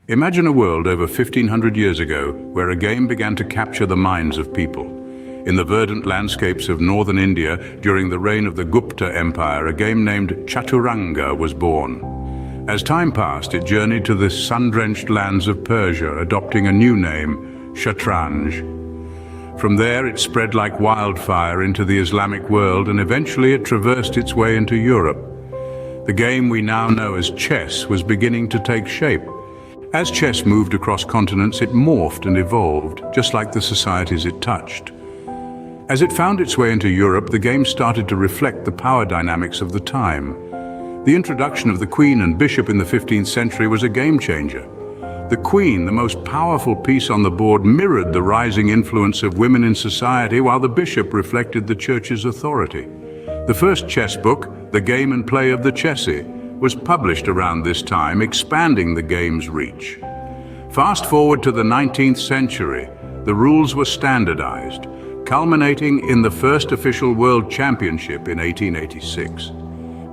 Imagine a world over 1500 years ago where a game began to capture the minds of people. In the verdant landscapes of northern India during the reign of the Gupta Empire, a game named Chaturanga was born. As time passed, it journeyed to the sun-drenched lands of Persia, adopting a new name, Shatranj. From there, it spread like wildfire into the Islamic world, and eventually it traversed its way into Europe. The game we now know as chess was beginning to take shape. As chess moved across continents, it morphed and evolved, just like the societies it touched. As it found its way into Europe, the game started to reflect the power dynamics of the time. The introduction of the queen and bishop in the 15th century was a game changer. The queen, the most powerful piece on the board, mirrored the rising influence of women in society, while the bishop reflected the church's authority. The first chess book, The Game and Play of the Chessie, was published around this time, expanding the game's reach. Fast forward to the 19th century, the rules were standardized, culminating in the first official world championship in 1886.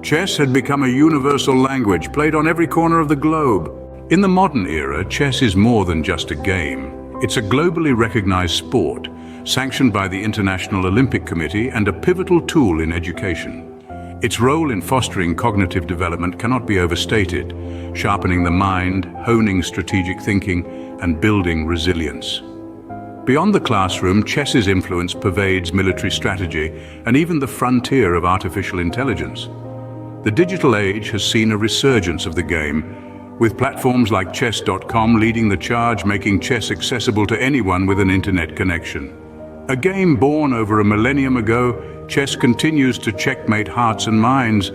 Chess had become a universal language, played on every corner of the globe. In the modern era, chess is more than just a game. It's a globally recognized sport, sanctioned by the International Olympic Committee and a pivotal tool in education. Its role in fostering cognitive development cannot be overstated, sharpening the mind, honing strategic thinking, and building resilience. Beyond the classroom, chess's influence pervades military strategy and even the frontier of artificial intelligence. The digital age has seen a resurgence of the game, with platforms like chess.com leading the charge, making chess accessible to anyone with an internet connection. A game born over a millennium ago, chess continues to checkmate hearts and minds,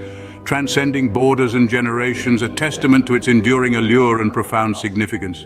transcending borders and generations, a testament to its enduring allure and profound significance.